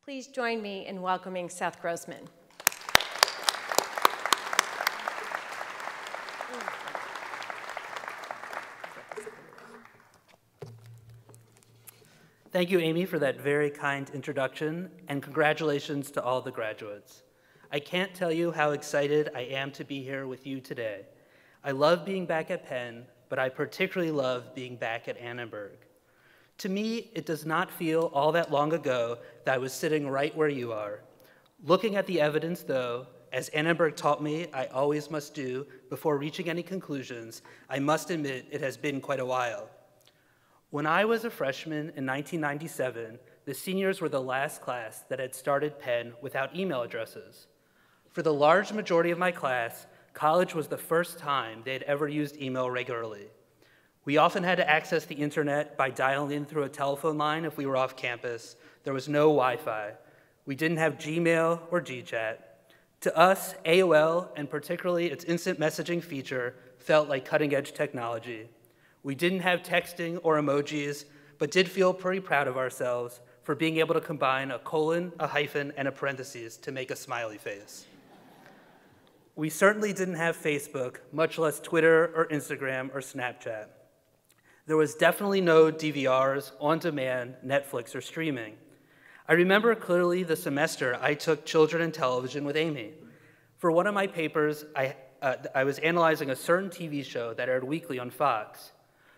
Please join me in welcoming Seth Grossman. Thank you, Amy, for that very kind introduction, and congratulations to all the graduates. I can't tell you how excited I am to be here with you today. I love being back at Penn, but I particularly love being back at Annenberg. To me, it does not feel all that long ago that I was sitting right where you are. Looking at the evidence, though, as Annenberg taught me I always must do before reaching any conclusions, I must admit it has been quite a while. When I was a freshman in 1997, the seniors were the last class that had started Penn without email addresses. For the large majority of my class, college was the first time they had ever used email regularly. We often had to access the internet by dialing in through a telephone line if we were off campus. There was no Wi-Fi. We didn't have Gmail or GChat. To us, AOL, and particularly its instant messaging feature, felt like cutting-edge technology. We didn't have texting or emojis, but did feel pretty proud of ourselves for being able to combine a colon, a hyphen, and a parentheses to make a smiley face. We certainly didn't have Facebook, much less Twitter or Instagram or Snapchat. There was definitely no DVRs, on-demand, Netflix, or streaming. I remember clearly the semester I took Children and Television with Amy. For one of my papers, I was analyzing a certain TV show that aired weekly on Fox.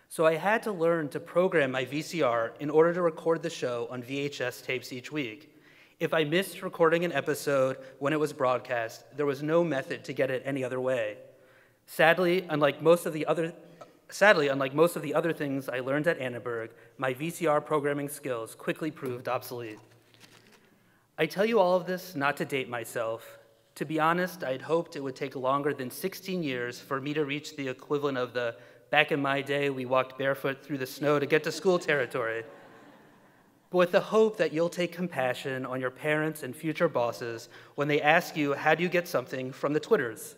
So I had to learn to program my VCR in order to record the show on VHS tapes each week. If I missed recording an episode when it was broadcast, there was no method to get it any other way. Sadly, unlike most of the other things I learned at Annenberg, my VCR programming skills quickly proved obsolete. I tell you all of this not to date myself. To be honest, I'd hoped it would take longer than 16 years for me to reach the equivalent of the "back in my day, we walked barefoot through the snow to get to school" territory. But with the hope that you'll take compassion on your parents and future bosses when they ask you, how do you get something from the Twitters?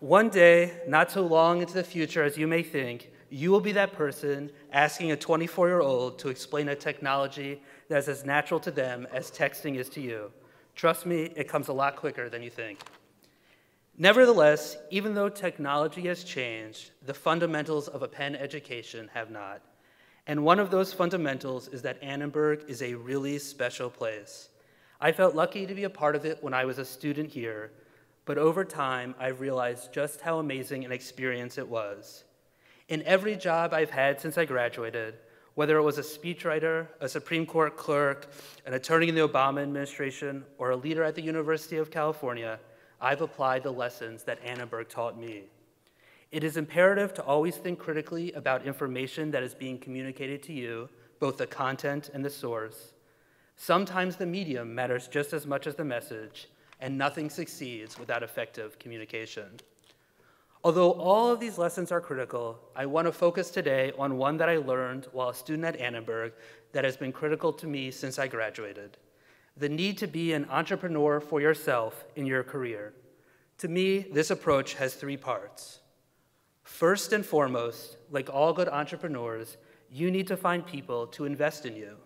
One day, not so long into the future as you may think, you will be that person asking a 24-year-old to explain a technology that is as natural to them as texting is to you. Trust me, it comes a lot quicker than you think. Nevertheless, even though technology has changed, the fundamentals of a Penn education have not. And one of those fundamentals is that Annenberg is a really special place. I felt lucky to be a part of it when I was a student here, but over time, I've realized just how amazing an experience it was. In every job I've had since I graduated, whether it was a speechwriter, a Supreme Court clerk, an attorney in the Obama administration, or a leader at the University of California, I've applied the lessons that Annenberg taught me. It is imperative to always think critically about information that is being communicated to you, both the content and the source. Sometimes the medium matters just as much as the message, and nothing succeeds without effective communication. Although all of these lessons are critical, I want to focus today on one that I learned while a student at Annenberg that has been critical to me since I graduated: the need to be an entrepreneur for yourself in your career. To me, this approach has three parts. First and foremost, like all good entrepreneurs, you need to find people to invest in you.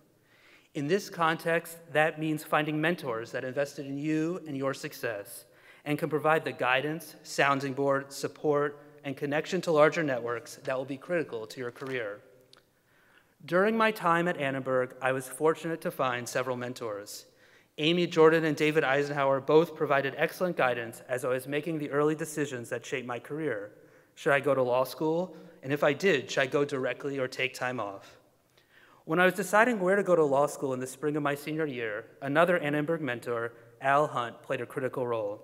In this context, that means finding mentors that invested in you and your success and can provide the guidance, sounding board, support, and connection to larger networks that will be critical to your career. During my time at Annenberg, I was fortunate to find several mentors. Amy Jordan and David Eisenhower both provided excellent guidance as I was making the early decisions that shaped my career. Should I go to law school? And if I did, should I go directly or take time off? When I was deciding where to go to law school in the spring of my senior year, another Annenberg mentor, Al Hunt, played a critical role.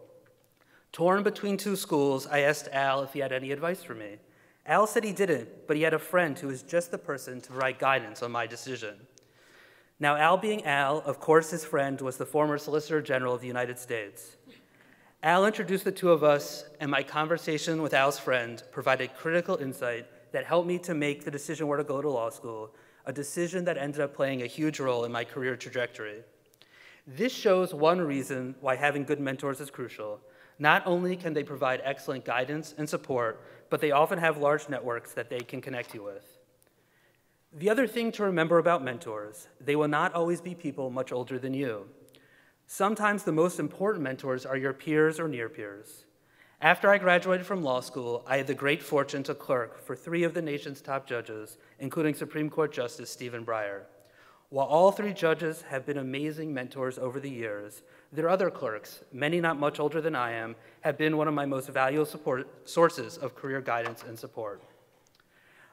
Torn between two schools, I asked Al if he had any advice for me. Al said he didn't, but he had a friend who was just the person to provide guidance on my decision. Now, Al being Al, of course his friend was the former Solicitor General of the United States. Al introduced the two of us, and my conversation with Al's friend provided critical insight that helped me to make the decision where to go to law school, a decision that ended up playing a huge role in my career trajectory. This shows one reason why having good mentors is crucial. Not only can they provide excellent guidance and support, but they often have large networks that they can connect you with. The other thing to remember about mentors, they will not always be people much older than you. Sometimes the most important mentors are your peers or near peers. After I graduated from law school, I had the great fortune to clerk for 3 of the nation's top judges, including Supreme Court Justice Stephen Breyer. While all 3 judges have been amazing mentors over the years, their other clerks, many not much older than I am, have been one of my most valuable sources of career guidance and support.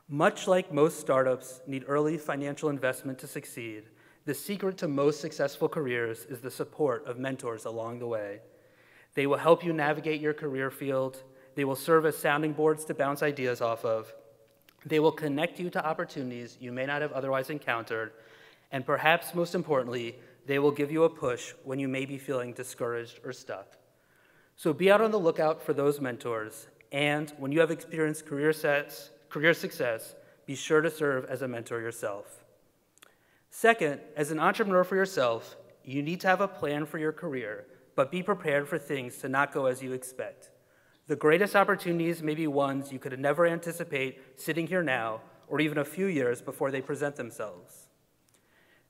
Much like most startups need early financial investment to succeed, the secret to most successful careers is the support of mentors along the way. They will help you navigate your career field. They will serve as sounding boards to bounce ideas off of. They will connect you to opportunities you may not have otherwise encountered. And perhaps most importantly, they will give you a push when you may be feeling discouraged or stuck. So be out on the lookout for those mentors. And when you have experienced career success, be sure to serve as a mentor yourself. Second, as an entrepreneur for yourself, you need to have a plan for your career, but be prepared for things to not go as you expect. The greatest opportunities may be ones you could never anticipate sitting here now, or even a few years before they present themselves.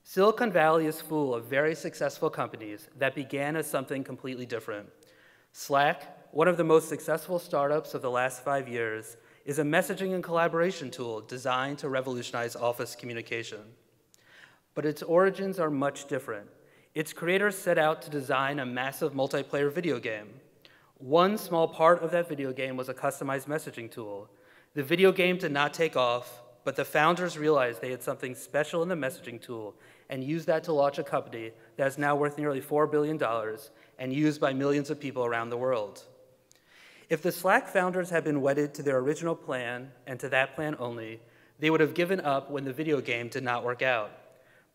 Silicon Valley is full of very successful companies that began as something completely different. Slack, one of the most successful startups of the last 5 years, is a messaging and collaboration tool designed to revolutionize office communication. But its origins are much different. Its creators set out to design a massive multiplayer video game. One small part of that video game was a customized messaging tool. The video game did not take off, but the founders realized they had something special in the messaging tool and used that to launch a company that is now worth nearly $4 billion and used by millions of people around the world. If the Slack founders had been wedded to their original plan and to that plan only, they would have given up when the video game did not work out.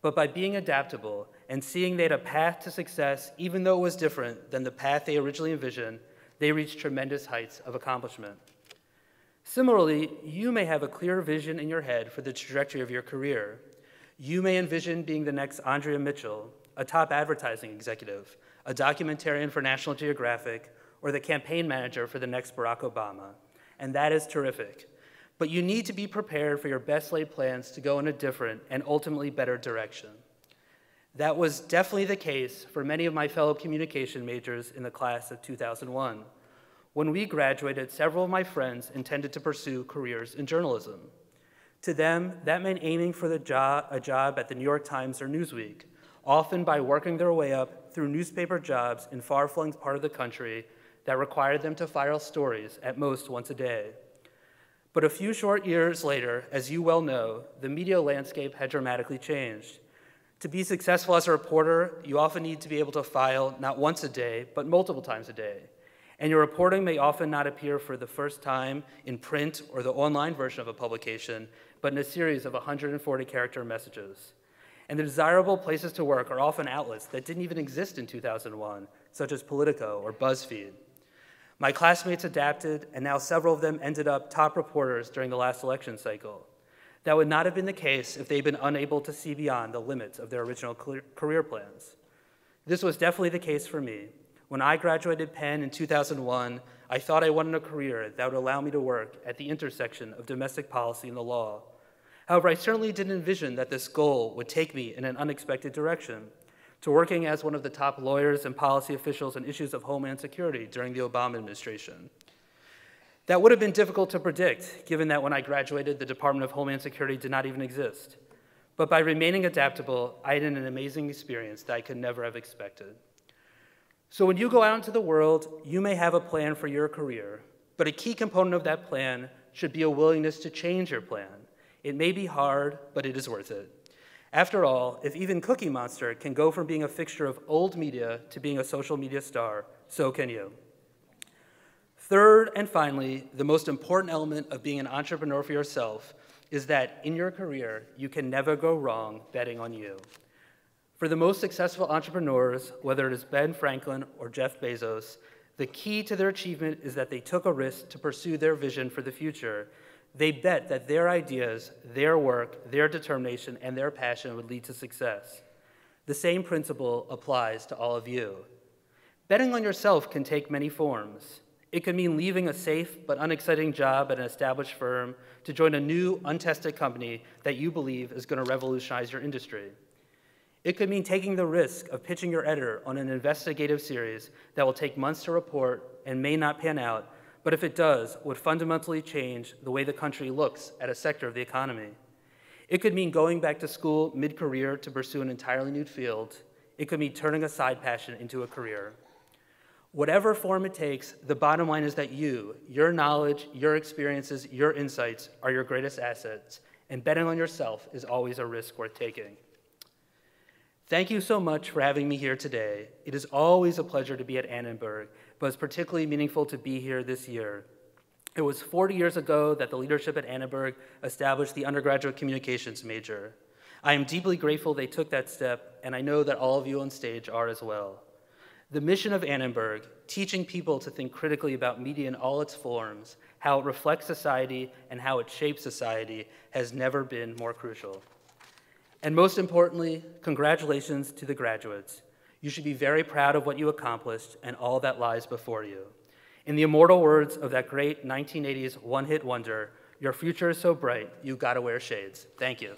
But by being adaptable and seeing they had a path to success, even though it was different than the path they originally envisioned, they reached tremendous heights of accomplishment. Similarly, you may have a clear vision in your head for the trajectory of your career. You may envision being the next Andrea Mitchell, a top advertising executive, a documentarian for National Geographic, or the campaign manager for the next Barack Obama. And that is terrific. But you need to be prepared for your best laid plans to go in a different and ultimately better direction. That was definitely the case for many of my fellow communication majors in the class of 2001. When we graduated, several of my friends intended to pursue careers in journalism. To them, that meant aiming for a job at the New York Times or Newsweek, often by working their way up through newspaper jobs in far-flung part of the country that required them to file stories at most once a day. But a few short years later, as you well know, the media landscape had dramatically changed. To be successful as a reporter, you often need to be able to file not once a day, but multiple times a day. And your reporting may often not appear for the first time in print or the online version of a publication, but in a series of 140-character messages. And the desirable places to work are often outlets that didn't even exist in 2001, such as Politico or BuzzFeed. My classmates adapted, and now several of them ended up top reporters during the last election cycle. That would not have been the case if they'd been unable to see beyond the limits of their original career plans. This was definitely the case for me. When I graduated Penn in 2001, I thought I wanted a career that would allow me to work at the intersection of domestic policy and the law. However, I certainly didn't envision that this goal would take me in an unexpected direction, to working as one of the top lawyers and policy officials on issues of Homeland Security during the Obama administration. That would have been difficult to predict, given that when I graduated, the Department of Homeland Security did not even exist. But by remaining adaptable, I had an amazing experience that I could never have expected. So when you go out into the world, you may have a plan for your career, but a key component of that plan should be a willingness to change your plan. It may be hard, but it is worth it. After all, if even Cookie Monster can go from being a fixture of old media to being a social media star, so can you. Third, and finally, the most important element of being an entrepreneur for yourself is that in your career, you can never go wrong betting on you. For the most successful entrepreneurs, whether it is Ben Franklin or Jeff Bezos, the key to their achievement is that they took a risk to pursue their vision for the future. They bet that their ideas, their work, their determination, and their passion would lead to success. The same principle applies to all of you. Betting on yourself can take many forms. It could mean leaving a safe but unexciting job at an established firm to join a new, untested company that you believe is going to revolutionize your industry. It could mean taking the risk of pitching your editor on an investigative series that will take months to report and may not pan out, but if it does, would fundamentally change the way the country looks at a sector of the economy. It could mean going back to school mid-career to pursue an entirely new field. It could mean turning a side passion into a career. Whatever form it takes, the bottom line is that you, your knowledge, your experiences, your insights are your greatest assets, and betting on yourself is always a risk worth taking. Thank you so much for having me here today. It is always a pleasure to be at Annenberg, but it's particularly meaningful to be here this year. It was 40 years ago that the leadership at Annenberg established the undergraduate communications major. I am deeply grateful they took that step, and I know that all of you on stage are as well. The mission of Annenberg, teaching people to think critically about media in all its forms, how it reflects society, and how it shapes society, has never been more crucial. And most importantly, congratulations to the graduates. You should be very proud of what you accomplished and all that lies before you. In the immortal words of that great 1980s one-hit wonder, your future is so bright, you gotta wear shades. Thank you.